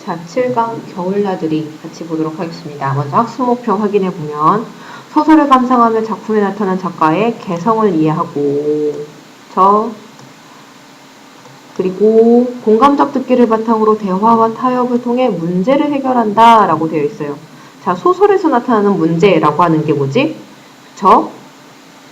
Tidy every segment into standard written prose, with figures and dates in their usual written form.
자, 7강 겨울나들이 같이 보도록 하겠습니다. 먼저 학습 목표 확인해 보면 소설을 감상하며 작품에 나타난 작가의 개성을 이해하고 그리고 공감적 듣기를 바탕으로 대화와 타협을 통해 문제를 해결한다 라고 되어 있어요. 자, 소설에서 나타나는 문제라고 하는 게 뭐지? 그쵸?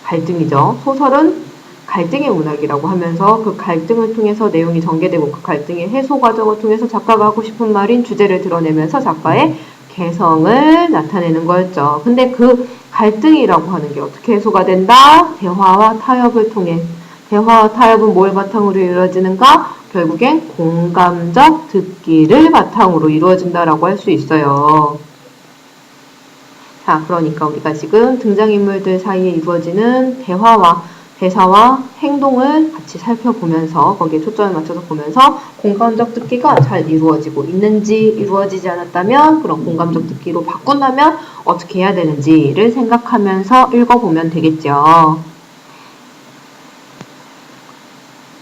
갈등이죠. 소설은 갈등의 문학이라고 하면서 그 갈등을 통해서 내용이 전개되고 그 갈등의 해소 과정을 통해서 작가가 하고 싶은 말인 주제를 드러내면서 작가의 개성을 나타내는 거였죠. 근데 그 갈등이라고 하는 게 어떻게 해소가 된다? 대화와 타협을 통해. 대화와 타협은 뭘 바탕으로 이루어지는가? 결국엔 공감적 듣기를 바탕으로 이루어진다라고 할 수 있어요. 자, 그러니까 우리가 지금 등장인물들 사이에 이루어지는 대사와 행동을 같이 살펴보면서 거기에 초점을 맞춰서 보면서 공감적 듣기가 잘 이루어지고 있는지 이루어지지 않았다면 그런 공감적 듣기로 바꾼다면 어떻게 해야 되는지를 생각하면서 읽어보면 되겠죠.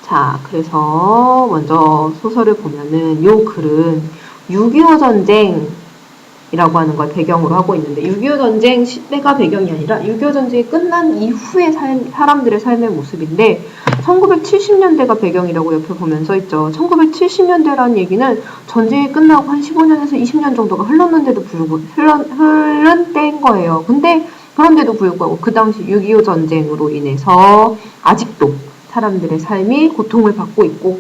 자, 그래서 먼저 소설을 보면은 요 글은 6.25 전쟁 이라고 하는 걸 배경으로 하고 있는데 6.25 전쟁 시대가 배경이 아니라 6.25 전쟁이 끝난 이후의 사람들의 삶의 모습인데 1970년대가 배경이라고 옆에 보면 써 있죠. 1970년대라는 얘기는 전쟁이 끝나고 한 15년에서 20년 정도가 흘렀는데도 불구하고 흐른 때인 거예요. 근데 그런데도 불구하고 그 당시 6.25 전쟁으로 인해서 아직도 사람들의 삶이 고통을 받고 있고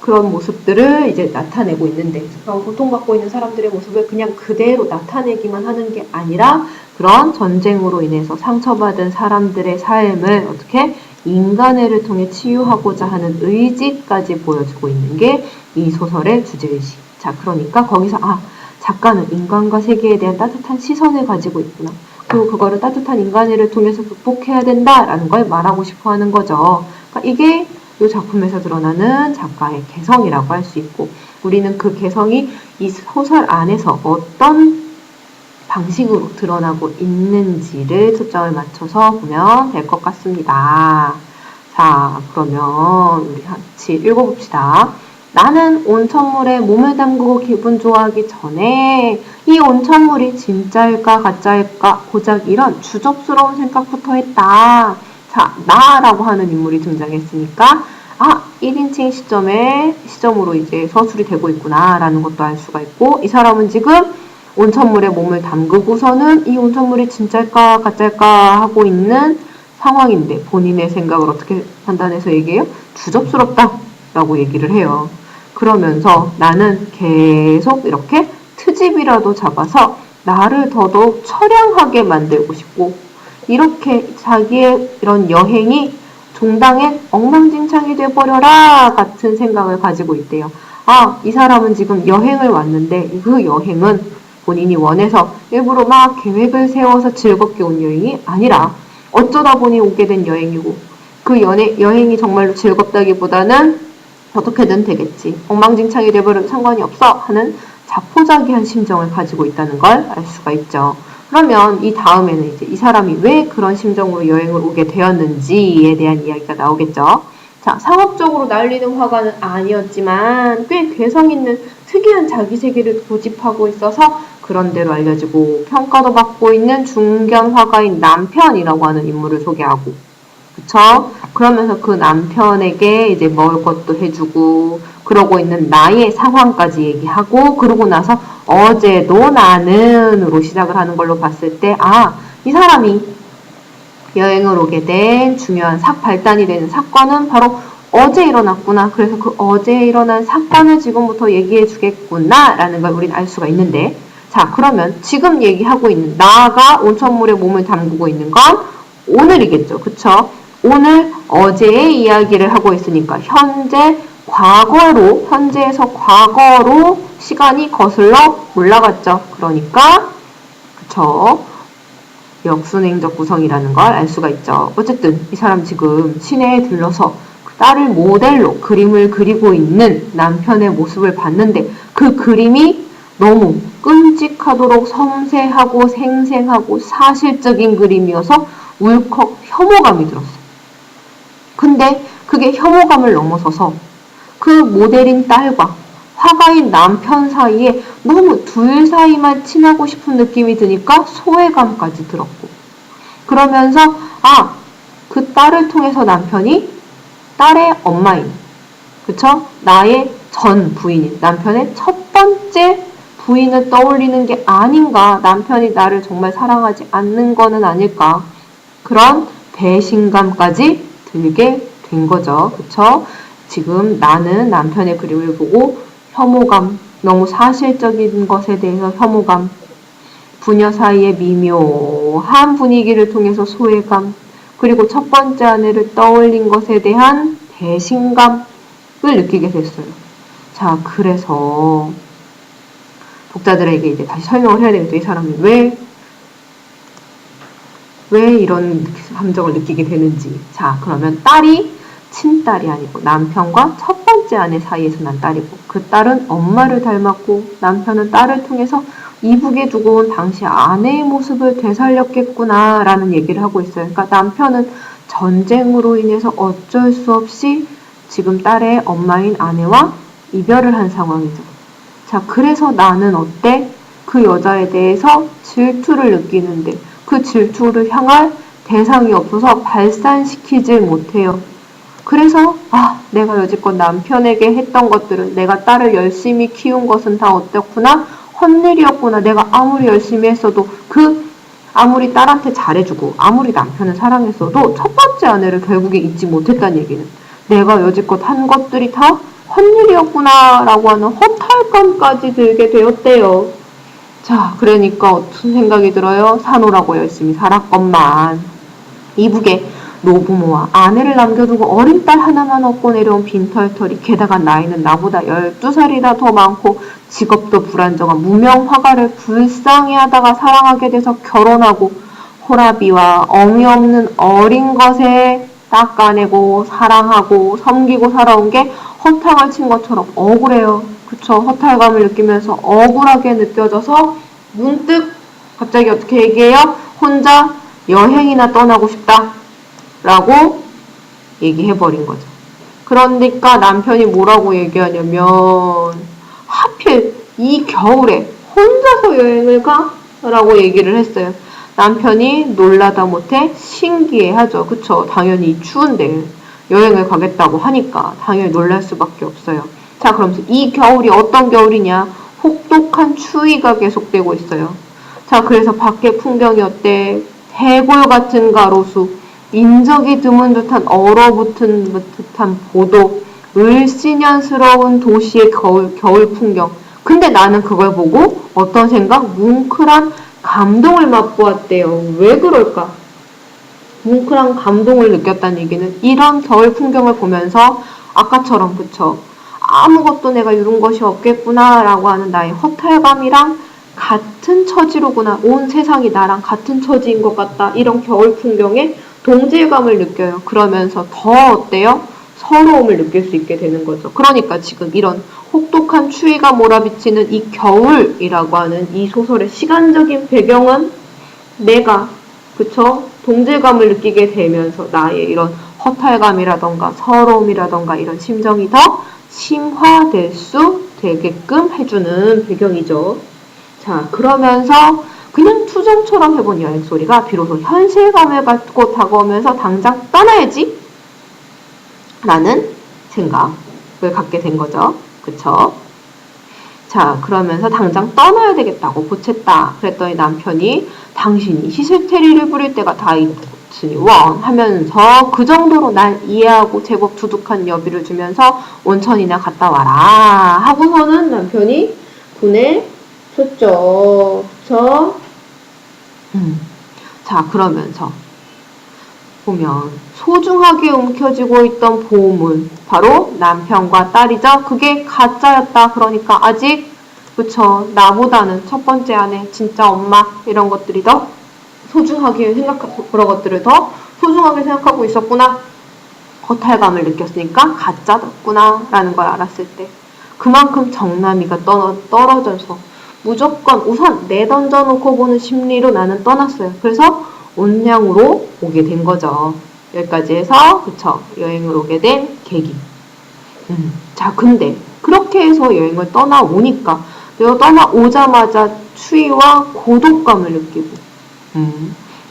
그런 모습들을 이제 나타내고 있는데 그런 고통받고 있는 사람들의 모습을 그냥 그대로 나타내기만 하는 게 아니라 그런 전쟁으로 인해서 상처받은 사람들의 삶을 어떻게 인간애를 통해 치유하고자 하는 의지까지 보여주고 있는 게 이 소설의 주제의식. 자, 그러니까 거기서 작가는 인간과 세계에 대한 따뜻한 시선을 가지고 있구나. 그리고 그거를 따뜻한 인간애를 통해서 극복해야 된다라는 걸 말하고 싶어 하는 거죠. 그러니까 이게 이 작품에서 드러나는 작가의 개성이라고 할 수 있고 우리는 그 개성이 이 소설 안에서 어떤 방식으로 드러나고 있는지를 초점을 맞춰서 보면 될 것 같습니다. 자, 그러면 우리 같이 읽어봅시다. 나는 온천물에 몸을 담그고 기분 좋아하기 전에 이 온천물이 진짜일까 가짜일까 고작 이런 주접스러운 생각부터 했다. 자, 나라고 하는 인물이 등장했으니까 1인칭 시점으로 이제 서술이 되고 있구나 라는 것도 알 수가 있고 이 사람은 지금 온천물에 몸을 담그고서는 이 온천물이 진짜일까 가짜일까 하고 있는 상황인데 본인의 생각을 어떻게 판단해서 얘기해요? 주접스럽다 라고 얘기를 해요. 그러면서 나는 계속 이렇게 트집이라도 잡아서 나를 더더욱 처량하게 만들고 싶고 이렇게 자기의 이런 여행이 종당의 엉망진창이 돼버려라 같은 생각을 가지고 있대요. 이 사람은 지금 여행을 왔는데 그 여행은 본인이 원해서 일부러 막 계획을 세워서 즐겁게 온 여행이 아니라 어쩌다 보니 오게 된 여행이고 그 여행이 정말로 즐겁다기보다는 어떻게든 되겠지. 엉망진창이 돼버려도 상관이 없어 하는 자포자기한 심정을 가지고 있다는 걸 알 수가 있죠. 그러면 이 다음에는 이제 이 사람이 왜 그런 심정으로 여행을 오게 되었는지에 대한 이야기가 나오겠죠. 자, 상업적으로 날리는 화가는 아니었지만 꽤 개성 있는 특이한 자기 세계를 고집하고 있어서 그런 대로 알려지고 평가도 받고 있는 중견 화가인 남편이라고 하는 인물을 소개하고 그쵸? 그러면서 그 남편에게 이제 먹을 것도 해주고 그러고 있는 나의 상황까지 얘기하고 그러고 나서 어제도 나는으로 시작을 하는 걸로 봤을 때 이 사람이 여행을 오게 된 중요한 발단이 되는 사건은 바로 어제 일어났구나. 그래서 그 어제 일어난 사건을 지금부터 얘기해 주겠구나 라는 걸 우리는 알 수가 있는데 자, 그러면 지금 얘기하고 있는 나가 온천물에 몸을 담그고 있는 건 오늘이겠죠. 그쵸? 오늘 어제의 이야기를 하고 있으니까 현재에서 과거로 시간이 거슬러 올라갔죠. 그러니까 그쵸? 역순행적 구성이라는 걸 알 수가 있죠. 어쨌든 이 사람 지금 시내에 들러서 딸을 모델로 그림을 그리고 있는 남편의 모습을 봤는데 그 그림이 너무 끔찍하도록 섬세하고 생생하고 사실적인 그림이어서 울컥 혐오감이 들었어요. 근데 그게 혐오감을 넘어서서 그 모델인 딸과 화가인 남편 사이에 너무 둘 사이만 친하고 싶은 느낌이 드니까 소외감까지 들었고, 그러면서 그 딸을 통해서 남편이 딸의 엄마인, 그쵸? 나의 전 부인인 남편의 첫 번째 부인을 떠올리는 게 아닌가, 남편이 나를 정말 사랑하지 않는 거는 아닐까, 그런 배신감까지 들게 된 거죠. 그쵸? 지금 나는 남편의 그림을 보고 혐오감, 너무 사실적인 것에 대해서 혐오감, 부녀 사이의 미묘한 분위기를 통해서 소외감, 그리고 첫 번째 아내를 떠올린 것에 대한 배신감을 느끼게 됐어요. 자, 그래서 독자들에게 이제 다시 설명을 해야 되겠죠. 이 사람이 왜 이런 감정을 느끼게 되는지. 자, 그러면 딸이 친딸이 아니고 남편과 첫 번째 아내 사이에서 난 딸이고, 그 딸은 엄마를 닮았고 남편은 딸을 통해서 이북에 두고 온 당시 아내의 모습을 되살렸겠구나 라는 얘기를 하고 있어요. 그러니까 남편은 전쟁으로 인해서 어쩔 수 없이 지금 딸의 엄마인 아내와 이별을 한 상황이죠. 자, 그래서 나는 어때? 그 여자에 대해서 질투를 느끼는데 그 질투를 향할 대상이 없어서 발산시키질 못해요. 그래서 내가 여지껏 남편에게 했던 것들은, 내가 딸을 열심히 키운 것은 다 어떻구나? 헛일이었구나. 내가 아무리 열심히 했어도, 아무리 딸한테 잘해주고 아무리 남편을 사랑했어도 첫 번째 아내를 결국에 잊지 못했다는 얘기는, 내가 여지껏 한 것들이 다 헛일이었구나 라고 하는 허탈감까지 들게 되었대요. 자, 그러니까 어떤 생각이 들어요? 사노라고 열심히 살았건만 이북에 노부모와 아내를 남겨두고 어린 딸 하나만 얻고 내려온 빈털터리, 게다가 나이는 나보다 12살이나 더 많고 직업도 불안정한 무명 화가를 불쌍해하다가 사랑하게 돼서 결혼하고 호라비와 엉이 없는 어린 것에 닦아내고 사랑하고 섬기고 살아온 게 허탕을 친 것처럼 억울해요. 그쵸? 허탈감을 느끼면서 억울하게 느껴져서 문득 갑자기 어떻게 얘기해요? 혼자 여행이나 떠나고 싶다 라고 얘기해버린 거죠. 그러니까 남편이 뭐라고 얘기하냐면, 하필 이 겨울에 혼자서 여행을 가? 라고 얘기를 했어요. 남편이 놀라다 못해 신기해하죠. 그쵸? 당연히 추운데 여행을 가겠다고 하니까 당연히 놀랄 수밖에 없어요. 자, 그러면서 이 겨울이 어떤 겨울이냐? 혹독한 추위가 계속되고 있어요. 자, 그래서 밖에 풍경이 어때? 해골 같은 가로수, 인적이 드문 듯한 얼어붙은 듯한 보도, 을씨년스러운 도시의 겨울 풍경. 근데 나는 그걸 보고 어떤 생각? 뭉클한 감동을 맛보았대요. 왜 그럴까? 뭉클한 감동을 느꼈다는 얘기는, 이런 겨울 풍경을 보면서 아까처럼, 그쵸? 아무것도 내가 이룬 것이 없겠구나 라고 하는 나의 허탈감이랑 같은 처지로구나, 온 세상이 나랑 같은 처지인 것 같다, 이런 겨울 풍경에 동질감을 느껴요. 그러면서 더 어때요? 서러움을 느낄 수 있게 되는 거죠. 그러니까 지금 이런 혹독한 추위가 몰아비치는 이 겨울이라고 하는 이 소설의 시간적인 배경은 내가, 그쵸? 동질감을 느끼게 되면서 나의 이런 허탈감이라던가 서러움이라던가 이런 심정이 더 심화될 수 되게끔 해주는 배경이죠. 자, 그러면서 그냥 투정처럼 해본 여행소리가 비로소 현실감을 갖고 다가오면서 당장 떠나야지 라는 생각을 갖게 된 거죠. 그쵸? 자, 그러면서 당장 떠나야 되겠다고 보챘다. 그랬더니 남편이 당신이 히스테리를 부릴 때가 다 있으니 원 하면서 그 정도로 날 이해하고 제법 두둑한 여비를 주면서 온천이나 갔다 와라 하고서는 남편이 보내줬죠. 그쵸? 자, 그러면서 보면 소중하게 움켜쥐고 있던 보물, 바로 남편과 딸이죠. 그게 가짜였다. 그러니까 아직, 그쵸, 나보다는 첫 번째 아내, 진짜 엄마, 이런 것들이 더 소중하게 생각하고, 그런 것들을 더 소중하게 생각하고 있었구나. 허탈감을 느꼈으니까 가짜였구나 라는 걸 알았을 때 그만큼 정남이가 떨어져서 무조건 우선 내던져놓고 보는 심리로 나는 떠났어요. 그래서 온양으로 오게 된 거죠. 여기까지 해서, 그쵸, 여행을 오게 된 계기. 자, 근데 그렇게 추위에서 여행을 떠나오니까 내가 떠나오자마자 추위와 고독감을 느끼고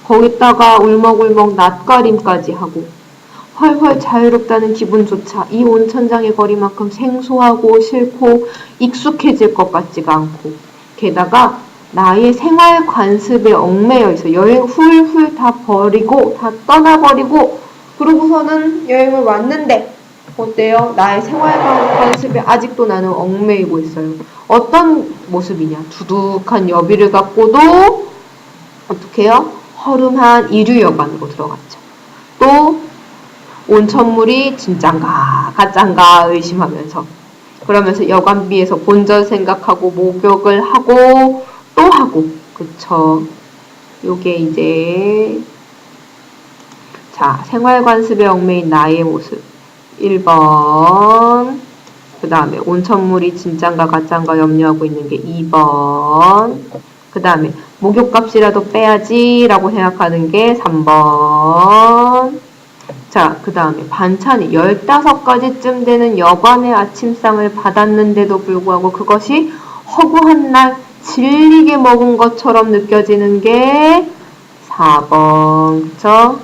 거기다가 울먹울먹 낯가림까지 하고 훨훨 자유롭다는 기분조차 이 온천장의 거리만큼 생소하고 싫고 익숙해질 것 같지가 않고 게다가 나의 생활 관습에 얽매여 있어 여행 훌훌 다 버리고 다 떠나버리고 그러고서는 여행을 왔는데 어때요? 나의 생활 관습에 아직도 나는 얽매이고 있어요. 어떤 모습이냐? 두둑한 여비를 갖고도 어떻게 해요? 허름한 이류여관으로 들어갔죠. 또 온천물이 진짠가 가짠가 의심하면서 그러면서 여관비에서 본전 생각하고 목욕을 하고 또 하고 그쵸. 요게 이제 자 생활관습에 얽매인 나의 모습 1번 그 다음에 온천물이 진짠가 가짠가 염려하고 있는 게 2번 그 다음에 목욕값이라도 빼야지 라고 생각하는 게 3번 자, 그 다음에 반찬이 15가지쯤 되는 여관의 아침상을 받았는데도 불구하고 그것이 허구한 날 질리게 먹은 것처럼 느껴지는 게 4번, 그쵸?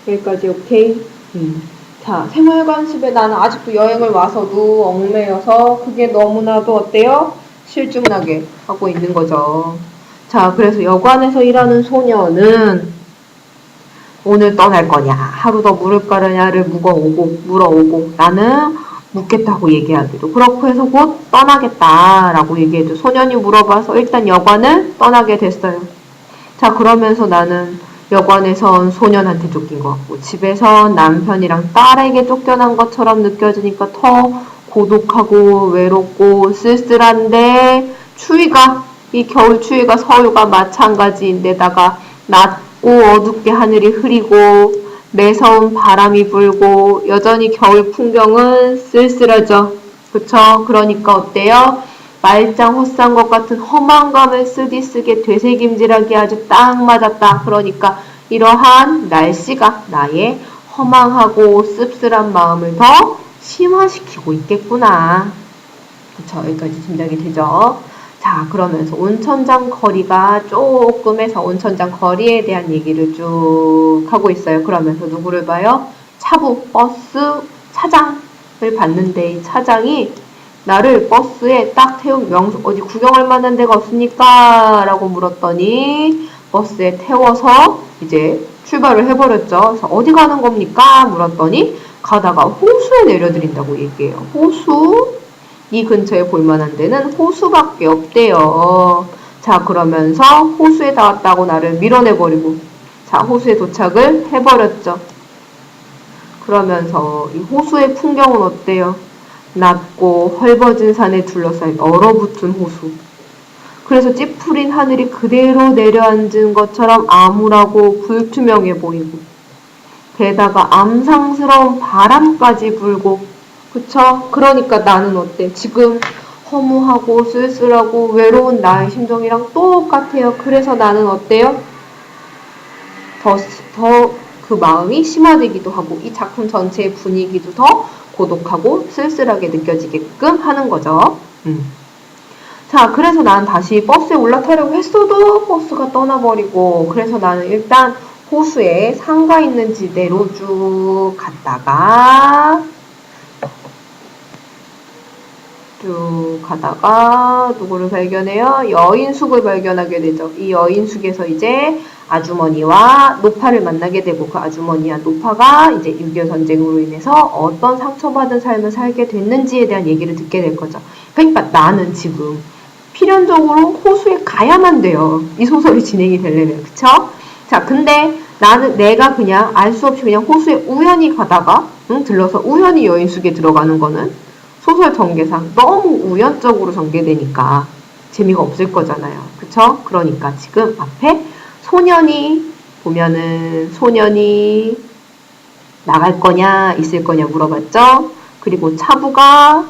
여기까지 오케이? 자, 생활관습에 나는 아직도 여행을 와서도 얽매여서 그게 너무나도 어때요? 실증나게 하고 있는 거죠. 자, 그래서 여관에서 일하는 소녀는 오늘 떠날 거냐, 하루 더 물을 거냐를 물어오고 나는 묻겠다고 얘기하기도 그렇고 해서 곧 떠나겠다라고 얘기해도 소년이 물어봐서 일단 여관을 떠나게 됐어요. 자, 그러면서 나는 여관에선 소년한테 쫓긴 것 같고 집에선 남편이랑 딸에게 쫓겨난 것처럼 느껴지니까 더 고독하고 외롭고 쓸쓸한데 추위가 이 겨울 추위가 서울과 마찬가지인데다가 낮고 어둡게 하늘이 흐리고 매서운 바람이 불고 여전히 겨울 풍경은 쓸쓸하죠. 그쵸? 그러니까 어때요? 말짱 헛산 것 같은 허망감을 쓰디쓰게 되새김질하기 아주 딱 맞았다. 그러니까 이러한 날씨가 나의 허망하고 씁쓸한 마음을 더 심화시키고 있겠구나. 그쵸? 여기까지 짐작이 되죠? 자, 그러면서 온천장 거리가 조금 해서 온천장 거리에 대한 얘기를 쭉 하고 있어요. 그러면서 누구를 봐요? 차부, 버스, 차장을 봤는데 이 차장이 나를 버스에 딱 태운 명소 어디 구경할 만한 데가 없습니까? 라고 물었더니 버스에 태워서 이제 출발을 해버렸죠. 그래서 어디 가는 겁니까? 물었더니 가다가 호수에 내려드린다고 얘기해요. 호수? 이 근처에 볼만한 데는 호수밖에 없대요. 자, 그러면서 호수에 닿았다고 나를 밀어내버리고 자, 호수에 도착을 해버렸죠. 그러면서 이 호수의 풍경은 어때요? 낮고 헐벗은 산에 둘러싸인 얼어붙은 호수. 그래서 찌푸린 하늘이 그대로 내려앉은 것처럼 암울하고 불투명해 보이고 게다가 암상스러운 바람까지 불고 그쵸? 그러니까 나는 어때? 지금 허무하고 쓸쓸하고 외로운 나의 심정이랑 똑같아요. 그래서 나는 어때요? 더 그 마음이 심화되기도 하고 이 작품 전체의 분위기도 더 고독하고 쓸쓸하게 느껴지게끔 하는 거죠. 자, 그래서 난 다시 버스에 올라타려고 했어도 버스가 떠나버리고 그래서 나는 일단 호수에 상가 있는 지대로 쭉 갔다가 누구를 발견해요? 여인숙을 발견하게 되죠. 이 여인숙에서 이제 아주머니와 노파를 만나게 되고 그 아주머니와 노파가 이제 6.25 전쟁으로 인해서 어떤 상처받은 삶을 살게 됐는지에 대한 얘기를 듣게 될 거죠. 그러니까 나는 지금 필연적으로 호수에 가야만 돼요. 이 소설이 진행이 되려면. 그쵸? 자, 근데 내가 그냥 알 수 없이 그냥 호수에 우연히 가다가 들러서 우연히 여인숙에 들어가는 거는 소설 전개상 너무 우연적으로 전개되니까 재미가 없을 거잖아요. 그쵸? 그러니까 지금 앞에 소년이 보면은 소년이 나갈 거냐 있을 거냐 물어봤죠? 그리고 차부가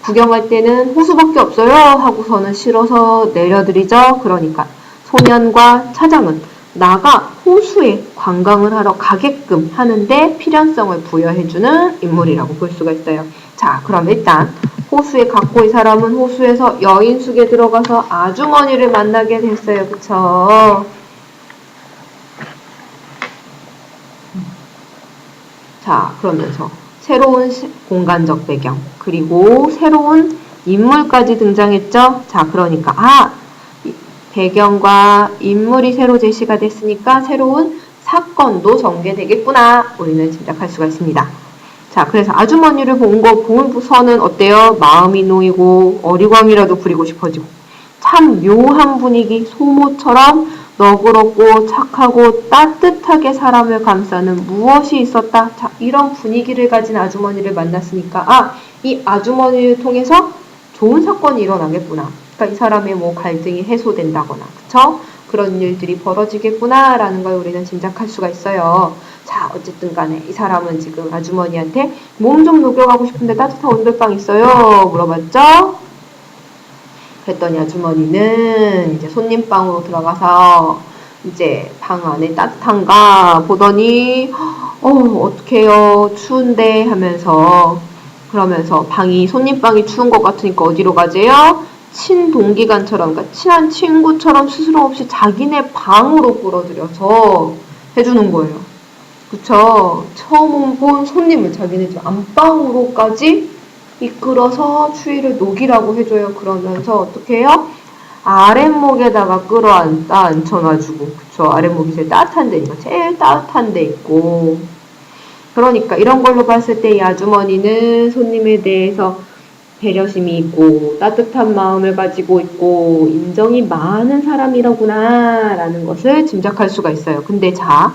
구경할 때는 호수밖에 없어요 하고서는 실어서 내려드리죠. 그러니까 소년과 차장은 나가 호수에 관광을 하러 가게끔 하는데 필연성을 부여해주는 인물이라고 볼 수가 있어요. 자, 그럼 일단 호수에 갔고 이 사람은 호수에서 여인숙에 들어가서 아주머니를 만나게 됐어요. 그쵸? 자, 그러면서 새로운 공간적 배경 그리고 새로운 인물까지 등장했죠. 자, 그러니까 배경과 인물이 새로 제시가 됐으니까 새로운 사건도 전개되겠구나 우리는 짐작할 수가 있습니다. 자, 그래서 아주머니를 본 거 보고서는 어때요? 마음이 놓이고 어리광이라도 부리고 싶어지고 참 묘한 분위기, 소모처럼 너그럽고 착하고 따뜻하게 사람을 감싸는 무엇이 있었다. 자, 이런 분위기를 가진 아주머니를 만났으니까 이 아주머니를 통해서 좋은 사건이 일어나겠구나. 그러니까 이 사람의 뭐 갈등이 해소된다거나, 그쵸? 그런 일들이 벌어지겠구나 라는 걸 우리는 짐작할 수가 있어요. 자, 어쨌든 간에 이 사람은 지금 아주머니한테 몸 좀 녹여가고 싶은데 따뜻한 온돌방 있어요? 물어봤죠? 그랬더니 아주머니는 이제 손님방으로 들어가서 이제 방 안에 따뜻한가 보더니 어떡해요 추운데 하면서 그러면서 방이 손님방이 추운 것 같으니까 어디로 가재요? 친동기간처럼 그러니까 친한 친구처럼 스스럼 없이 자기네 방으로 끌어들여서 해주는 거예요. 그쵸? 처음 본 손님을 자기네 집 안방으로까지 이끌어서 추위를 녹이라고 해줘요. 그러면서 어떻게 해요? 아랫목에다가 끌어안다 앉혀놔주고, 그쵸? 아랫목이 제일 따뜻한 데니까 제일 따뜻한 데 있고. 그러니까 이런 걸로 봤을 때 이 아주머니는 손님에 대해서 배려심이 있고 따뜻한 마음을 가지고 있고 인정이 많은 사람이라구나 라는 것을 짐작할 수가 있어요. 근데 자,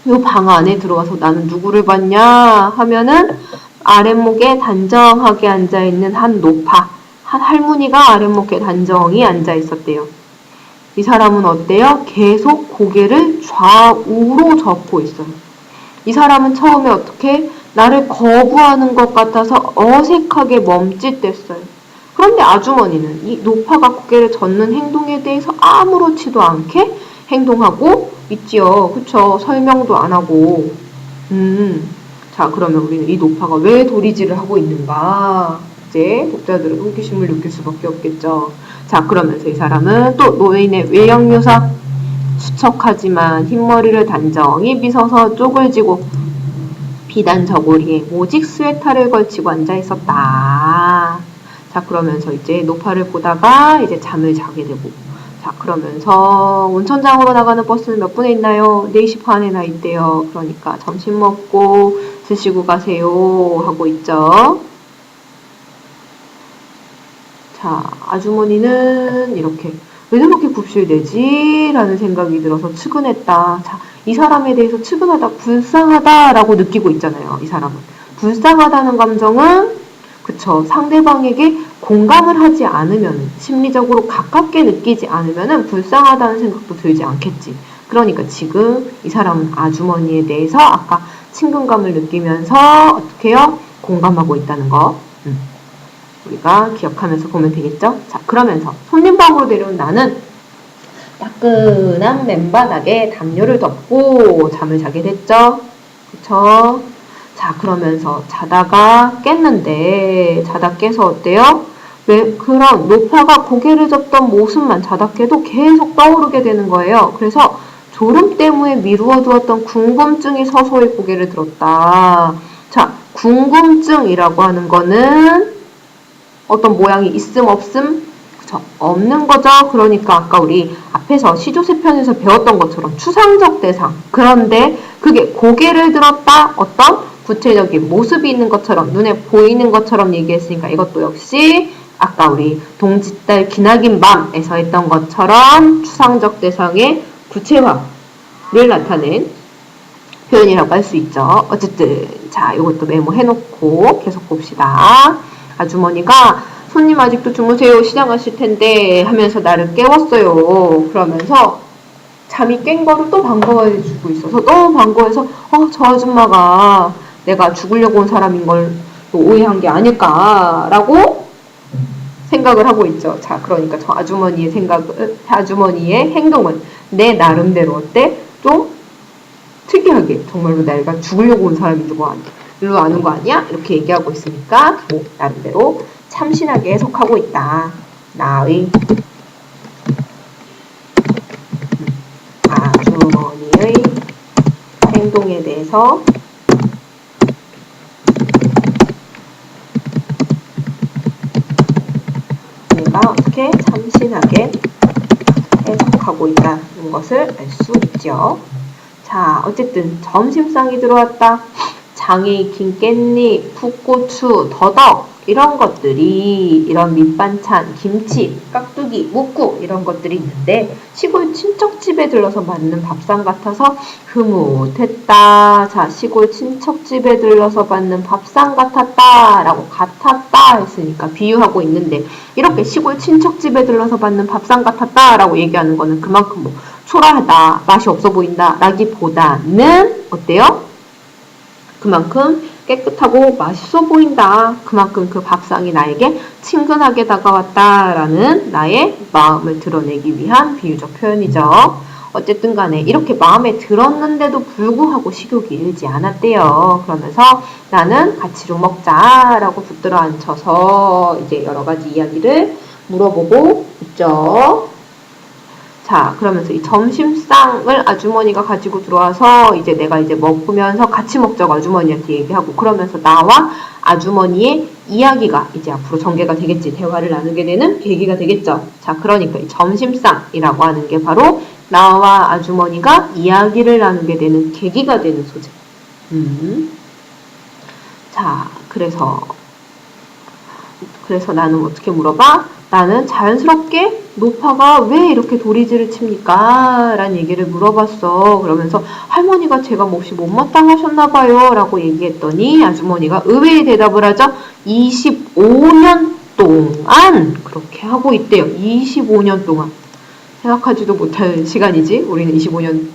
이 방 안에 들어와서 나는 누구를 봤냐 하면은 아랫목에 단정하게 앉아있는 한 노파, 한 할머니가 아랫목에 단정히 앉아있었대요. 이 사람은 어때요? 계속 고개를 좌우로 접고 있어요. 이 사람은 처음에 어떻게 나를 거부하는 것 같아서 어색하게 멈칫댔어요. 그런데 아주머니는 이 노파가 고개를 젓는 행동에 대해서 아무렇지도 않게 행동하고 있지요. 그쵸? 설명도 안 하고. 자, 그러면 우리는 이 노파가 왜 도리지를 하고 있는가? 이제 독자들은 호기심을 느낄 수밖에 없겠죠. 자, 그러면서 이 사람은 또 노인의 외형묘사 수척하지만 흰머리를 단정히 빗어서 쪽을 지고 비단 저고리에 오직 스웨터를 걸치고 앉아 있었다. 자, 그러면서 이제 노파를 보다가 이제 잠을 자게 되고 자, 그러면서 온천장으로 나가는 버스는 몇 분에 있나요? 4시 반에 나 있대요. 그러니까 점심 먹고 드시고 가세요 하고 있죠. 자, 아주머니는 이렇게 왜 저렇게 굽실대지? 라는 생각이 들어서 측은했다. 자, 이 사람에 대해서 측은하다, 불쌍하다 라고 느끼고 있잖아요. 이 사람은. 불쌍하다는 감정은 그쵸. 상대방에게 공감을 하지 않으면 심리적으로 가깝게 느끼지 않으면 불쌍하다는 생각도 들지 않겠지. 그러니까 지금 이 사람은 아주머니에 대해서 아까 친근감을 느끼면서 어떻게 해요? 공감하고 있다는 거. 우리가 기억하면서 보면 되겠죠? 자, 그러면서 손님방으로 데려온 나는 따끈한 맨바닥에 담요를 덮고 잠을 자게 됐죠? 그쵸? 자, 그러면서 자다가 깼는데 자다 깨서 어때요? 왜 그런 노파가 고개를 젓던 모습만 자다 깨도 계속 떠오르게 되는 거예요. 그래서 졸음 때문에 미루어 두었던 궁금증이 서서히 고개를 들었다. 자, 궁금증이라고 하는 거는 어떤 모양이 있음 없음? 그쵸? 없는 거죠. 그러니까 아까 우리 앞에서 시조세편에서 배웠던 것처럼 추상적 대상. 그런데 그게 고개를 들었다. 어떤 구체적인 모습이 있는 것처럼 눈에 보이는 것처럼 얘기했으니까 이것도 역시 아까 우리 동짓달 기나긴 밤에서 했던 것처럼 추상적 대상의 구체화를 나타낸 표현이라고 할 수 있죠. 어쨌든 자, 이것도 메모해놓고 계속 봅시다. 아주머니가 손님 아직도 주무세요. 시장하실 텐데 하면서 나를 깨웠어요. 그러면서 잠이 깬 거를 또 반가워해주고 있어서 너무 반가워해서 저 아줌마가 내가 죽으려고 온 사람인 걸 오해한 게 아닐까라고 생각을 하고 있죠. 자, 그러니까 저 아주머니의 아주머니의 행동은 내 나름대로 어때? 좀 특이하게 정말로 내가 죽으려고 온 사람인 줄 아는 거 아니야? 이렇게 얘기하고 있으니까 나름대로 참신하게 해석하고 있다. 나의 아주머니의 행동에 대해서 내가 어떻게 참신하게 해석하고 있다는 것을 알 수 있죠. 자, 어쨌든 점심상이 들어왔다. 장에 익힌 깻잎, 풋고추, 더덕 이런 것들이 이런 밑반찬, 김치, 깍두기, 묵국 이런 것들이 있는데 시골 친척집에 들러서 맞는 밥상 같아서 흐뭇했다. 자, 시골 친척집에 들러서 받는 밥상 같았다 라고 같았다 했으니까 비유하고 있는데 이렇게 시골 친척집에 들러서 받는 밥상 같았다 라고 얘기하는 거는 그만큼 뭐 초라하다, 맛이 없어 보인다 라기보다는 어때요? 그만큼 깨끗하고 맛있어 보인다. 그만큼 그 밥상이 나에게 친근하게 다가왔다라는 나의 마음을 드러내기 위한 비유적 표현이죠. 어쨌든 간에 이렇게 마음에 들었는데도 불구하고 식욕이 일지 않았대요. 그러면서 나는 같이로 먹자라고 붙들어 앉혀서 이제 여러 가지 이야기를 물어보고 있죠. 자, 그러면서 이 점심상을 아주머니가 가지고 들어와서 이제 내가 이제 먹으면서 같이 먹자고 아주머니한테 얘기하고 그러면서 나와 아주머니의 이야기가 이제 앞으로 전개가 되겠지. 대화를 나누게 되는 계기가 되겠죠. 자, 그러니까 이 점심상이라고 하는 게 바로 나와 아주머니가 이야기를 나누게 되는 계기가 되는 소재. 자, 그래서 나는 어떻게 물어봐? 나는 자연스럽게 노파가 왜 이렇게 도리지를 칩니까? 라는 얘기를 물어봤어. 그러면서 할머니가 제가 몹시 못마땅하셨나봐요 라고 얘기했더니 아주머니가 의외의 대답을 하죠. 25년 동안 그렇게 하고 있대요. 25년 동안. 생각하지도 못할 시간이지. 우리는 25년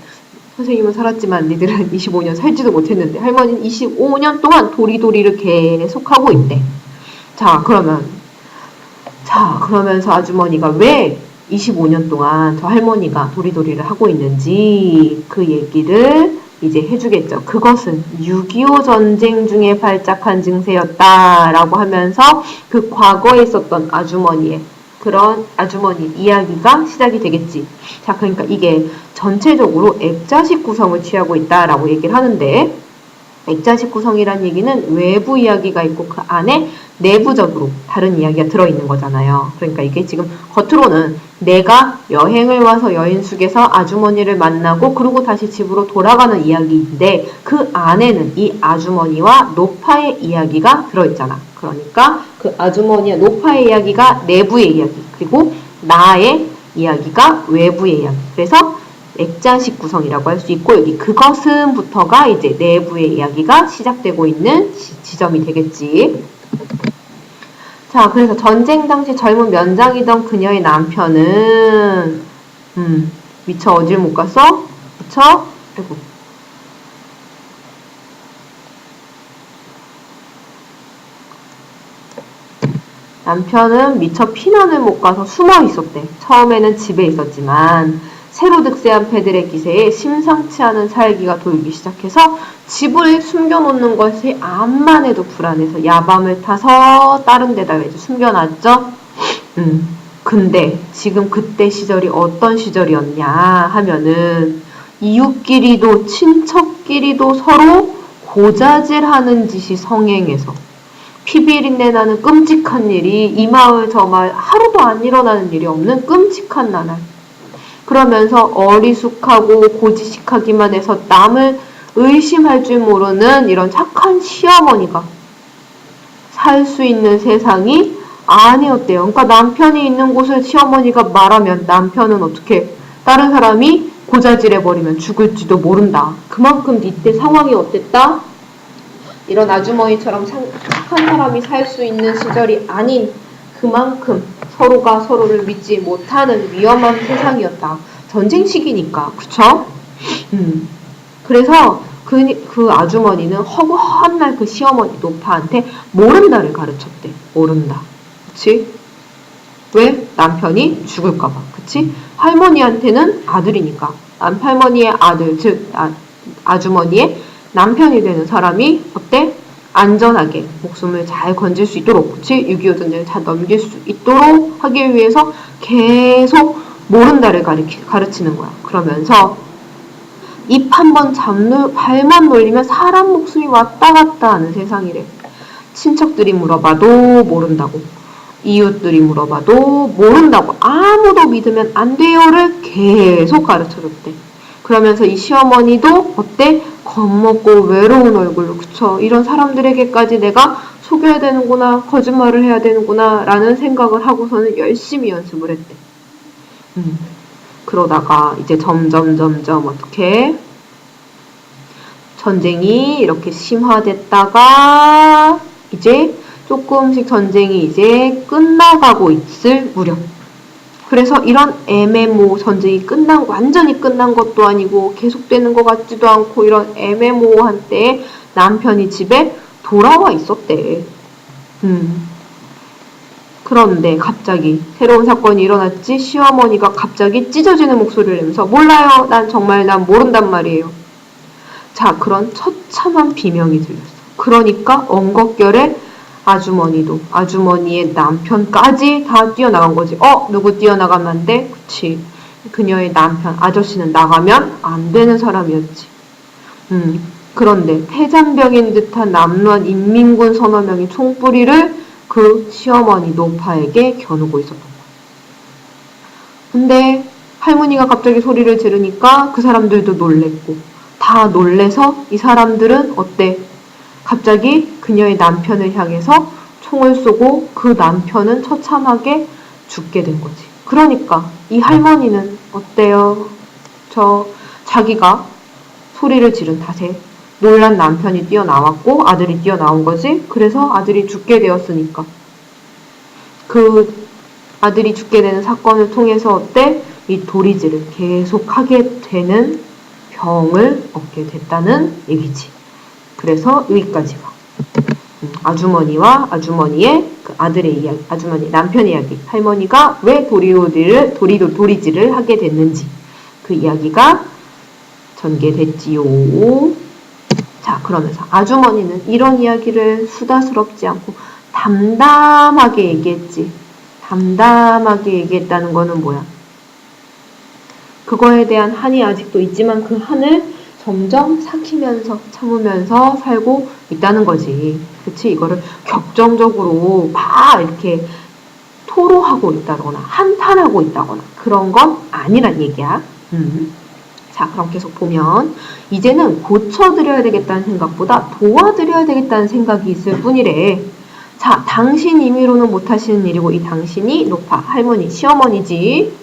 선생님은 살았지만 니들은 25년 살지도 못했는데 할머니는 25년 동안 도리도리를 계속하고 있대. 자, 그러면서 아주머니가 왜 25년 동안 저 할머니가 도리도리를 하고 있는지 그 얘기를 이제 해주겠죠. 그것은 6.25 전쟁 중에 발작한 증세였다라고 하면서 그 과거에 있었던 아주머니의 그런 아주머니 이야기가 시작이 되겠지. 자, 그러니까 이게 전체적으로 액자식 구성을 취하고 있다라고 얘기를 하는데 액자식 구성이란 얘기는 외부 이야기가 있고 그 안에 내부적으로 다른 이야기가 들어있는 거잖아요. 그러니까 이게 지금 겉으로는 내가 여행을 와서 여인숙에서 아주머니를 만나고 그러고 다시 집으로 돌아가는 이야기인데 그 안에는 이 아주머니와 노파의 이야기가 들어있잖아. 그러니까 그 아주머니와 노파의 이야기가 내부의 이야기 그리고 나의 이야기가 외부의 이야기. 그래서 액자식 구성이라고 할 수 있고 여기 그것은부터가 이제 내부의 이야기가 시작되고 있는 지점이 되겠지. 자, 그래서 전쟁 당시 젊은 면장이던 그녀의 남편은 미처 어딜 못 갔어? 미처? 아이고. 남편은 미처 피난을 못 가서 숨어 있었대. 처음에는 집에 있었지만 새로 득세한 패들의 기세에 심상치 않은 살기가 돌기 시작해서 집을 숨겨놓는 것이 암만 해도 불안해서 야밤을 타서 다른 데다가 이제 숨겨놨죠. 근데 지금 그때 시절이 어떤 시절이었냐 하면은 이웃끼리도 친척끼리도 서로 고자질하는 짓이 성행해서 피비린내 나는 끔찍한 일이 이 마을 저 마을 하루도 안 일어나는 일이 없는 끔찍한 나날. 그러면서 어리숙하고 고지식하기만 해서 남을 의심할 줄 모르는 이런 착한 시어머니가 살 수 있는 세상이 아니었대요. 그러니까 남편이 있는 곳을 시어머니가 말하면 남편은 어떻게 다른 사람이 고자질해버리면 죽을지도 모른다. 그만큼 이때 상황이 어땠다? 이런 아주머니처럼 착한 사람이 살 수 있는 시절이 아닌 그만큼 서로가 서로를 믿지 못하는 위험한 세상이었다. 전쟁 시기니까, 그쵸? 그래서 그 아주머니는 허구한 날 그 시어머니 노파한테 모른다를 가르쳤대. 모른다. 그치? 왜? 남편이 죽을까봐. 그치? 할머니한테는 아들이니까. 할머니의 아들, 즉 아주머니의 남편이 되는 사람이 어때? 안전하게 목숨을 잘 건질 수 있도록, 그치? 6.25 전쟁을 잘 넘길 수 있도록 하기 위해서 계속 모른다를 가르치는 거야. 그러면서 입 한번 발만 놀리면 사람 목숨이 왔다 갔다 하는 세상이래. 친척들이 물어봐도 모른다고. 이웃들이 물어봐도 모른다고. 아무도 믿으면 안 돼요를 계속 가르쳐줬대. 그러면서 이 시어머니도 어때? 겁먹고 외로운 얼굴로, 그쵸? 이런 사람들에게까지 내가 속여야 되는구나, 거짓말을 해야 되는구나 라는 생각을 하고서는 열심히 연습을 했대. 그러다가 이제 점점 어떻게 전쟁이 이렇게 심화됐다가 이제 조금씩 전쟁이 이제 끝나가고 있을 무렵. 그래서 이런 애매모, 전쟁이 완전히 끝난 것도 아니고 계속되는 것 같지도 않고 이런 애매모호한 때에 남편이 집에 돌아와 있었대. 그런데 갑자기 새로운 사건이 일어났지. 시어머니가 갑자기 찢어지는 목소리를 내면서 몰라요. 난 모른단 말이에요. 자, 그런 처참한 비명이 들렸어. 그러니까 엉겁결에 아주머니의 남편까지 다 뛰어나간 거지. 누구 뛰어나가면 안 돼? 그치. 그녀의 남편, 아저씨는 나가면 안 되는 사람이었지. 그런데 태잔병인 듯한 남루한 인민군 서너 명이 총뿌리를 그 시어머니 노파에게 겨누고 있었던 거야. 근데 할머니가 갑자기 소리를 지르니까 그 사람들도 놀랬고, 다 놀래서 이 사람들은 어때? 갑자기 그녀의 남편을 향해서 총을 쏘고 그 남편은 처참하게 죽게 된 거지. 그러니까 이 할머니는 어때요? 자기가 소리를 지른 탓에 놀란 남편이 뛰어나왔고 아들이 뛰어나온 거지. 그래서 아들이 죽게 되었으니까 그 아들이 죽게 되는 사건을 통해서 어때? 이 도리질을 계속하게 되는 병을 얻게 됐다는 얘기지. 그래서 여기까지가 아주머니와 아주머니의 그 아들의 이야기, 남편의 이야기, 할머니가 왜 도리질을 하게 됐는지 그 이야기가 전개됐지요. 자, 그러면서 아주머니는 이런 이야기를 수다스럽지 않고 담담하게 얘기했지. 담담하게 얘기했다는 거는 뭐야? 그거에 대한 한이 아직도 있지만 그 한을 점점 삭히면서 참으면서 살고 있다는 거지. 그치? 이거를 격정적으로 막 이렇게 토로하고 있다거나 한탄하고 있다거나 그런 건 아니란 얘기야. 자, 그럼 계속 보면 이제는 고쳐드려야 되겠다는 생각보다 도와드려야 되겠다는 생각이 있을 뿐이래. 자, 당신 임의로는 못하시는 일이고 이 당신이 노파, 할머니, 시어머니지.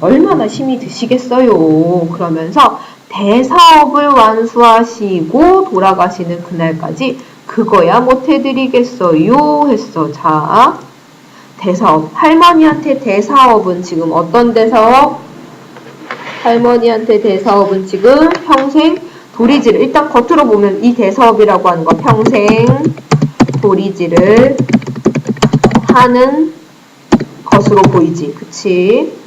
얼마나 힘이 드시겠어요. 그러면서 대사업을 완수하시고 돌아가시는 그날까지 그거야 못해드리겠어요 했어. 자, 대사업. 할머니한테 대사업은 지금 어떤 대사업? 할머니한테 대사업은 지금 평생 도리질을, 일단 겉으로 보면 이 대사업이라고 하는 거 평생 도리질을 하는 것으로 보이지. 그치?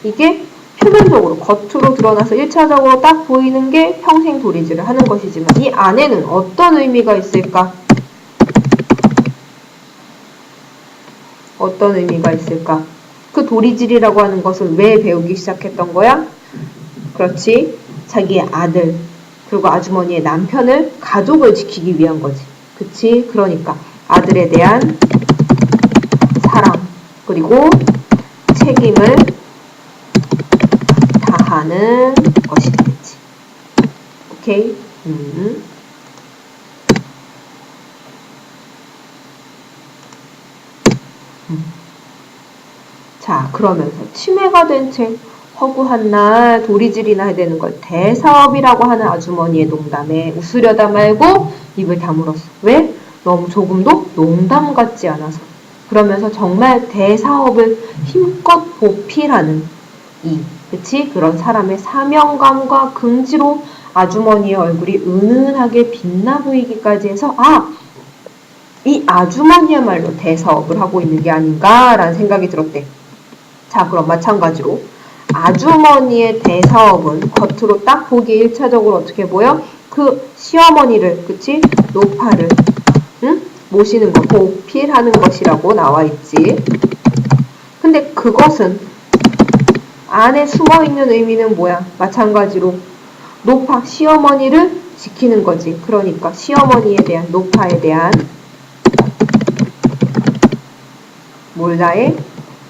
이게 표면적으로 겉으로 드러나서 1차적으로 딱 보이는 게 평생 도리질을 하는 것이지만 이 안에는 어떤 의미가 있을까? 어떤 의미가 있을까? 그 도리질이라고 하는 것을 왜 배우기 시작했던 거야? 그렇지. 자기의 아들 그리고 아주머니의 남편을, 가족을 지키기 위한 거지. 그치? 그러니까 아들에 대한 사랑 그리고 책임을 다하는 것이 되겠지. 오케이? 자, 그러면서 치매가 된 채 허구한 날 도리질이나 해야 되는 걸 대사업이라고 하는 아주머니의 농담에 웃으려다 말고 입을 다물었어. 왜? 너무 조금도 농담 같지 않아서. 그러면서 정말 대사업을 힘껏 보필하는 그치? 그런 사람의 사명감과 긍지로 아주머니의 얼굴이 은은하게 빛나 보이기까지 해서 이 아주머니야말로 대사업을 하고 있는 게 아닌가라는 생각이 들었대. 자, 그럼 마찬가지로 아주머니의 대사업은 겉으로 딱 보기에 1차적으로 어떻게 보여? 그 시어머니를, 그치? 노파를, 응? 모시는 것, 보필하는 것이라고 나와 있지. 근데 그것은 안에 숨어있는 의미는 뭐야? 마찬가지로 노파, 시어머니를 지키는 거지. 그러니까 시어머니에 대한, 노파에 대한 몰라의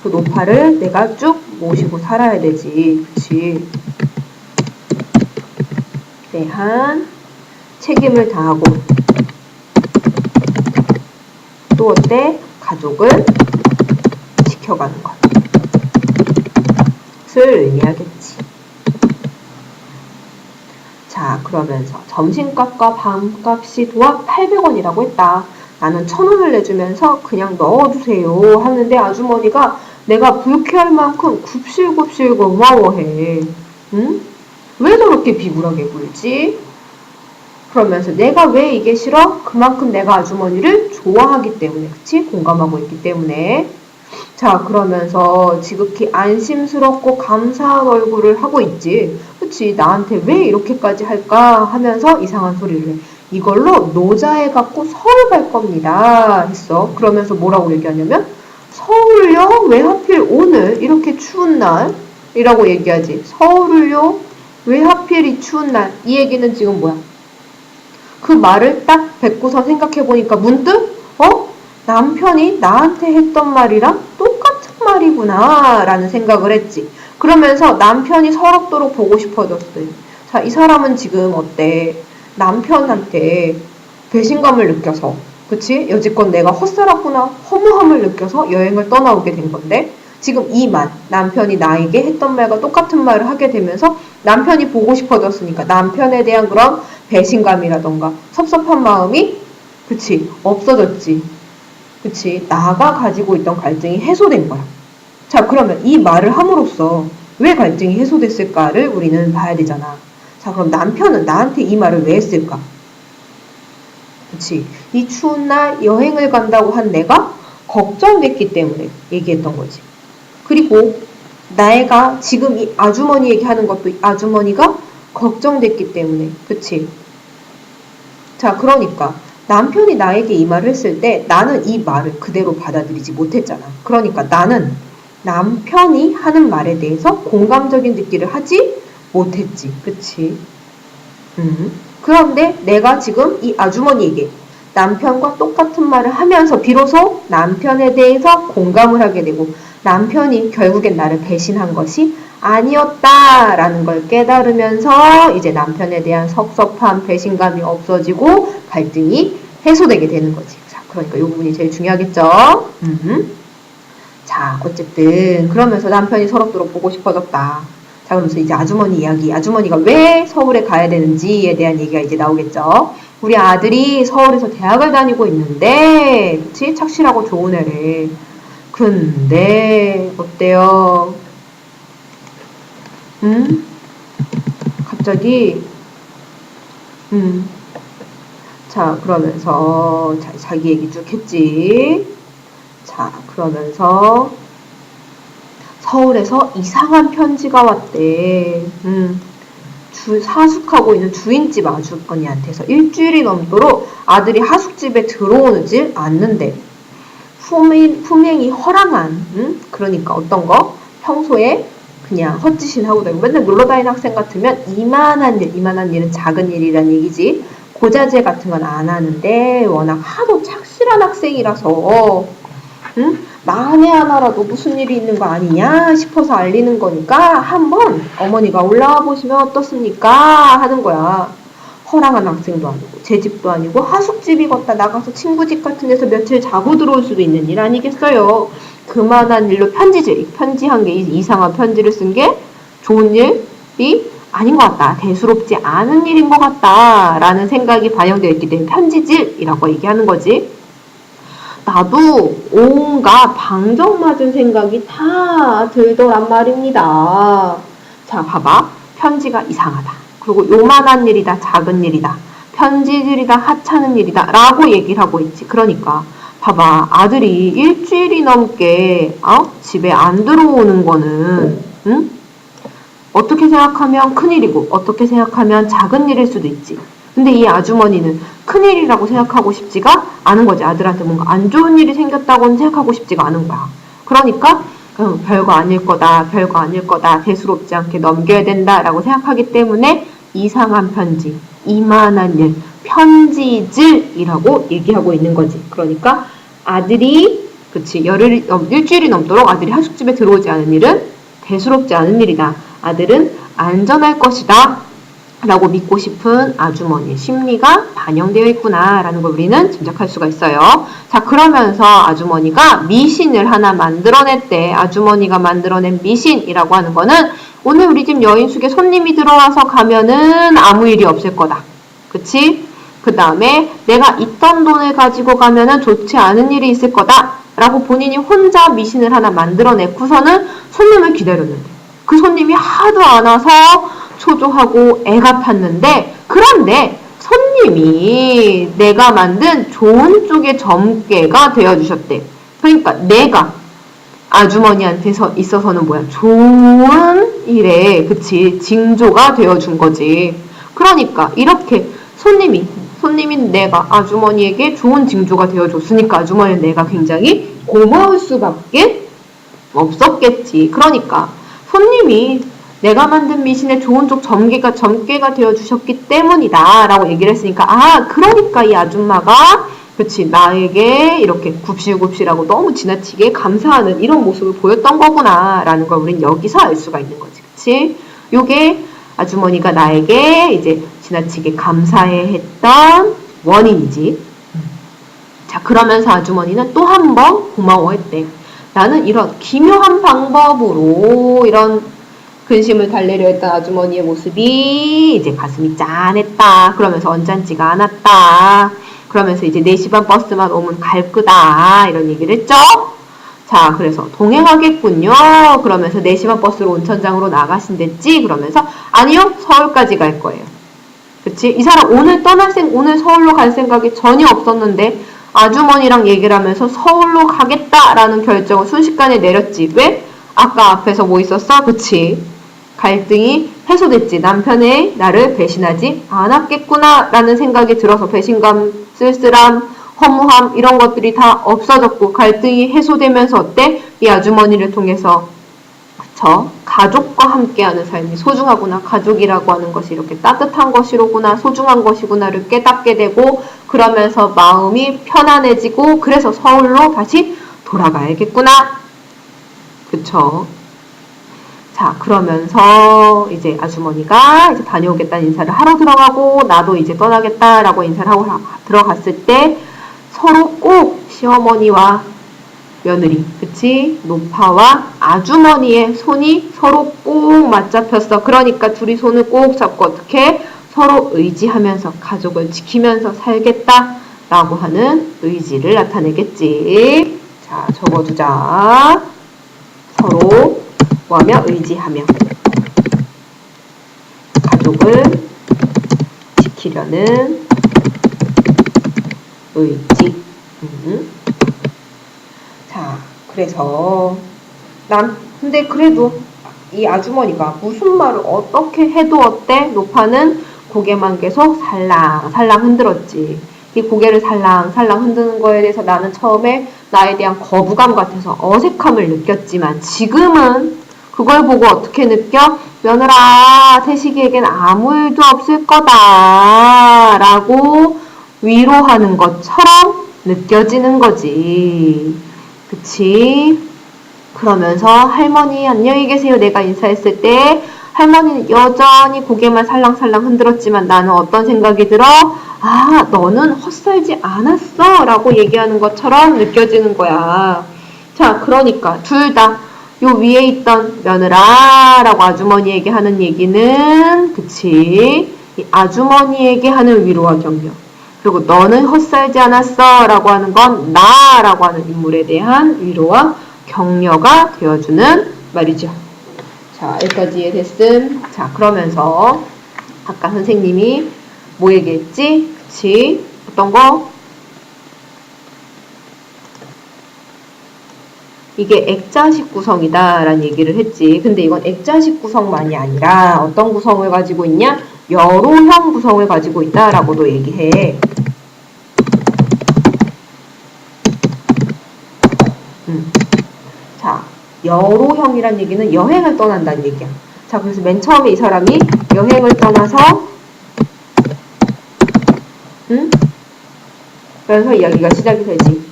그 노파를 내가 쭉 모시고 살아야 되지. 그치? 대한 책임을 다하고 또 어때? 가족을 지켜가는 것을 의미하겠지. 자, 그러면서 점심값과 밤값이 도합 800원이라고 했다. 나는 1,000원을 내주면서 그냥 넣어주세요 하는데 아주머니가 내가 불쾌할 만큼 굽실굽실 고마워해. 응? 왜 저렇게 비굴하게 굴지? 그러면서 내가 왜 이게 싫어? 그만큼 내가 아주머니를 좋아하기 때문에, 그치? 공감하고 있기 때문에. 자, 그러면서 지극히 안심스럽고 감사한 얼굴을 하고 있지. 그치? 나한테 왜 이렇게까지 할까? 하면서 이상한 소리를 해. 이걸로 노자에 갖고 서울 갈 겁니다. 했어. 그러면서 뭐라고 얘기하냐면 서울요? 왜 하필 오늘 이렇게 추운 날? 이라고 얘기하지. 서울을요? 왜 하필 이 추운 날? 이 얘기는 지금 뭐야? 그 말을 딱 뱉고서 생각해보니까 문득 남편이 나한테 했던 말이랑 똑같은 말이구나 라는 생각을 했지. 그러면서 남편이 서럽도록 보고 싶어졌어요. 자, 이 사람은 지금 어때? 남편한테 배신감을 느껴서, 그치? 여지껏 내가 헛살았구나, 허무함을 느껴서 여행을 떠나오게 된 건데, 지금 이 말, 남편이 나에게 했던 말과 똑같은 말을 하게 되면서 남편이 보고 싶어졌으니까 남편에 대한 그런 배신감이라던가 섭섭한 마음이, 그치, 없어졌지. 그치, 나가 가지고 있던 갈증이 해소된 거야. 자, 그러면 이 말을 함으로써 왜 갈증이 해소됐을까를 우리는 봐야 되잖아. 자, 그럼 남편은 나한테 이 말을 왜 했을까? 그치, 이 추운 날 여행을 간다고 한 내가 걱정됐기 때문에 얘기했던 거지. 그리고 내가 지금 이 아주머니 얘기하는 것도 이 아주머니가 걱정됐기 때문에, 그치? 자, 그러니까 남편이 나에게 이 말을 했을 때 나는 이 말을 그대로 받아들이지 못했잖아. 그러니까 나는 남편이 하는 말에 대해서 공감적인 듣기를 하지 못했지. 그치? 그런데 내가 지금 이 아주머니에게 남편과 똑같은 말을 하면서 비로소 남편에 대해서 공감을 하게 되고 남편이 결국엔 나를 배신한 것이 아니었다라는 걸 깨달으면서 이제 남편에 대한 섭섭함, 배신감이 없어지고 갈등이 해소되게 되는 거지. 자, 그러니까 이 부분이 제일 중요하겠죠? 자, 어쨌든 그러면서 남편이 서럽도록 보고 싶어졌다. 자, 그러면서 이제 아주머니 이야기, 아주머니가 왜 서울에 가야 되는지에 대한 얘기가 이제 나오겠죠. 우리 아들이 서울에서 대학을 다니고 있는데, 그치? 착실하고 좋은 애래. 근데 어때요? 갑자기 자, 그러면서 자기 얘기 쭉 했지. 자, 그러면서 서울에서 이상한 편지가 왔대. 하숙하고 있는 주인집 아주머니한테서 일주일이 넘도록 아들이 하숙집에 들어오질 않는데 품행이 허랑한, 그러니까 어떤 거? 평소에 그냥 헛짓이나 하고 다니고 맨날 놀러다니는 학생 같으면 이만한 일은 작은 일이란 얘기지. 고자질 같은 건 안 하는데 워낙 하도 착실한 학생이라서 만에 하나라도 무슨 일이 있는 거 아니냐 싶어서 알리는 거니까 한번 어머니가 올라와 보시면 어떻습니까? 하는 거야. 허랑한 학생도 아니고 제 집도 아니고 하숙집이 걷다 나가서 친구 집 같은 데서 며칠 자고 들어올 수도 있는 일 아니겠어요. 그만한 일로 편지한 게 이상한 편지를 쓴 게 좋은 일이 아닌 것 같다. 대수롭지 않은 일인 것 같다. 라는 생각이 반영되어 있기 때문에 편지질이라고 얘기하는 거지. 나도 온갖 방정맞은 생각이 다 들더란 말입니다. 자, 봐봐. 편지가 이상하다. 그리고 요만한 일이다. 작은 일이다. 편지들이다, 하찮은 일이다 라고 얘기를 하고 있지. 그러니까 봐봐, 아들이 일주일이 넘게 집에 안 들어오는 거는 응? 어떻게 생각하면 큰일이고 어떻게 생각하면 작은 일일 수도 있지. 근데 이 아주머니는 큰일이라고 생각하고 싶지가 않은 거지. 아들한테 뭔가 안 좋은 일이 생겼다고는 생각하고 싶지가 않은 거야. 그러니까 별거 아닐 거다, 별거 아닐 거다, 대수롭지 않게 넘겨야 된다라고 생각하기 때문에 이상한 편지, 이만한 일, 편지질이라고 얘기하고 있는 거지. 그러니까 아들이 일주일이 넘도록 아들이 하숙집에 들어오지 않은 일은 대수롭지 않은 일이다. 아들은 안전할 것이다 라고 믿고 싶은 아주머니의 심리가 반영되어 있구나 라는 걸 우리는 짐작할 수가 있어요. 자, 그러면서 아주머니가 미신을 하나 만들어냈대. 아주머니가 만들어낸 미신이라고 하는 거는 오늘 우리 집 여인숙에 손님이 들어와서 가면은 아무 일이 없을 거다. 그치? 그 다음에 내가 있던 돈을 가지고 가면은 좋지 않은 일이 있을 거다 라고 본인이 혼자 미신을 하나 만들어내고서는 손님을 기다렸는데 그 손님이 하도 안 와서 초조하고 애가 탔는데, 그런데 손님이 내가 만든 좋은 쪽의 점괘가 되어주셨대. 그러니까 내가 아주머니한테 있어서는 뭐야? 좋은 일에, 그치, 징조가 되어준 거지. 그러니까 이렇게 손님이 내가 아주머니에게 좋은 징조가 되어줬으니까 아주머니는 내가 굉장히 고마울 수밖에 없었겠지. 그러니까 손님이 내가 만든 미신의 좋은 쪽 점괘가 되어주셨기 때문이다 라고 얘기를 했으니까 그러니까 이 아줌마가 그치 나에게 이렇게 굽실굽실하고 너무 지나치게 감사하는 이런 모습을 보였던 거구나 라는 걸 우린 여기서 알 수가 있는 거지. 그치? 요게 아주머니가 나에게 이제 지나치게 감사해 했던 원인이지. 자, 그러면서 아주머니는 또 한 번 고마워했대. 나는 이런 기묘한 방법으로 이런 근심을 달래려 했던 아주머니의 모습이 이제 가슴이 짠했다. 그러면서 언짢지가 않았다. 그러면서 이제 4시 반 버스만 오면 갈 거다. 이런 얘기를 했죠. 자, 그래서 동행하겠군요. 그러면서 4시 반 버스로 온천장으로 나가신댔지. 그러면서 아니요, 서울까지 갈 거예요. 그치? 이 사람 오늘 서울로 갈 생각이 전혀 없었는데 아주머니랑 얘기를 하면서 서울로 가겠다라는 결정을 순식간에 내렸지. 왜? 아까 앞에서 뭐 있었어? 그치? 갈등이 해소됐지. 남편의 나를 배신하지 않았겠구나 라는 생각이 들어서 배신감, 쓸쓸함, 허무함 이런 것들이 다 없어졌고 갈등이 해소되면서 어때? 이 아주머니를 통해서 그쵸? 가족과 함께하는 삶이 소중하구나. 가족이라고 하는 것이 이렇게 따뜻한 것이로구나. 소중한 것이구나를 깨닫게 되고 그러면서 마음이 편안해지고 그래서 서울로 다시 돌아가야겠구나. 그쵸? 자, 그러면서 이제 아주머니가 이제 다녀오겠다는 인사를 하러 들어가고 나도 이제 떠나겠다라고 인사를 하고 들어갔을 때 서로 꼭 시어머니와 며느리, 그치? 노파와 아주머니의 손이 서로 꼭 맞잡혔어. 그러니까 둘이 손을 꼭 잡고 어떻게 서로 의지하면서 가족을 지키면서 살겠다라고 하는 의지를 나타내겠지. 자, 적어두자. 서로 뭐하며? 의지하며 가족을 지키려는 의지. 자, 그래서 근데 그래도 이 아주머니가 무슨 말을 어떻게 해도 어때? 노파는 고개만 계속 살랑살랑 흔들었지. 이 고개를 살랑살랑 흔드는 거에 대해서 나는 처음에 나에 대한 거부감 같아서 어색함을 느꼈지만 지금은 그걸 보고 어떻게 느껴? 며느라, 태식이에겐 아무 일도 없을 거다 라고 위로하는 것처럼 느껴지는 거지. 그치? 그러면서 할머니 안녕히 계세요. 내가 인사했을 때 할머니는 여전히 고개만 살랑살랑 흔들었지만 나는 어떤 생각이 들어? 너는 헛살지 않았어 라고 얘기하는 것처럼 느껴지는 거야. 자, 그러니까 둘 다 요 위에 있던 며느라 라고 아주머니에게 하는 얘기는 그치? 이 아주머니에게 하는 위로와 격려. 그리고 너는 헛살지 않았어 라고 하는 건 나라고 하는 인물에 대한 위로와 격려가 되어주는 말이죠. 자, 여기까지 이해됐음. 자, 그러면서 아까 선생님이 뭐 얘기했지? 그치? 어떤 거? 이게 액자식 구성이다 라는 얘기를 했지. 근데 이건 액자식 구성만이 아니라 어떤 구성을 가지고 있냐? 여로형 구성을 가지고 있다 라고도 얘기해. 자, 여로형이란 얘기는 여행을 떠난다는 얘기야. 자, 그래서 맨 처음에 이 사람이 여행을 떠나서 그래서 이야기가 시작이 되지.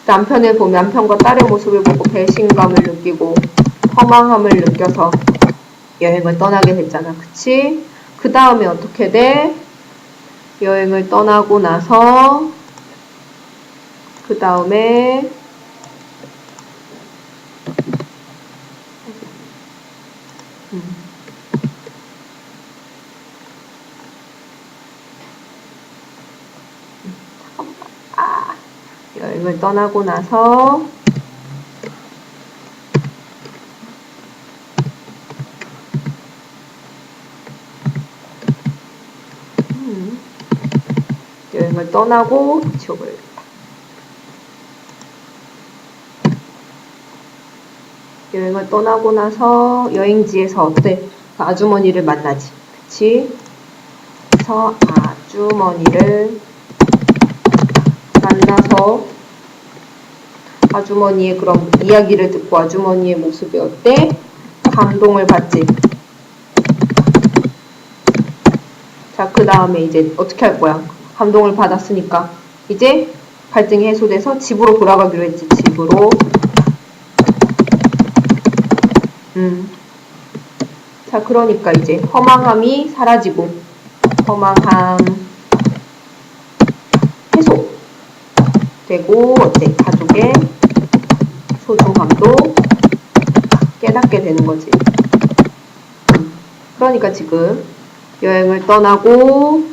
남편을 보면 남편과 딸의 모습을 보고 배신감을 느끼고 허망함을 느껴서 여행을 떠나게 됐잖아. 그치? 그 다음에 어떻게 돼? 여행을 떠나고 나서 그 다음에 여행을 떠나고 나서 여행을 떠나고 지워버려야겠다. 여행을 떠나고 나서 여행지에서 어때? 아주머니를 만나지. 그치? 그래서 아주머니를 만나서 아주머니의 그런 이야기를 듣고 아주머니의 모습이 어때? 감동을 받지. 자, 그 다음에 이제 어떻게 할 거야? 감동을 받았으니까 이제 갈등이 해소돼서 집으로 돌아가기로 했지. 집으로. 자, 그러니까 이제 허망함이 사라지고 허망함 해소 되고 어때? 가족의 소중함도 깨닫게 되는 거지. 그러니까 지금 여행을 떠나고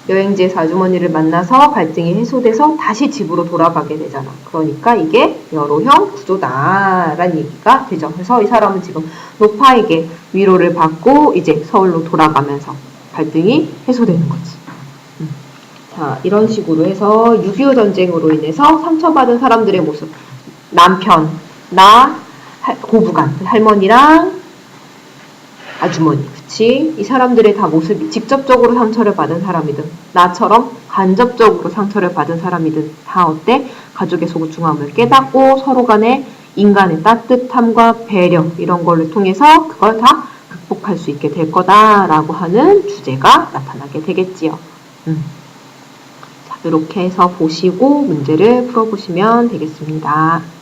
여행지에서 아주머니를 만나서 갈등이 해소돼서 다시 집으로 돌아가게 되잖아. 그러니까 이게 여로형 구조다라는 얘기가 되죠. 그래서 이 사람은 지금 노파에게 위로를 받고 이제 서울로 돌아가면서 갈등이 해소되는 거지. 자, 이런 식으로 해서 6.25 전쟁으로 인해서 상처받은 사람들의 모습. 남편, 나, 고부간, 할머니랑 아주머니. 그치? 이 사람들의 다 모습이 직접적으로 상처를 받은 사람이든 나처럼 간접적으로 상처를 받은 사람이든 다 어때? 가족의 소중함을 깨닫고 서로 간의 인간의 따뜻함과 배려 이런 걸를 통해서 그걸 다 극복할 수 있게 될 거다라고 하는 주제가 나타나게 되겠지요. 자, 이렇게 해서 보시고 문제를 풀어보시면 되겠습니다.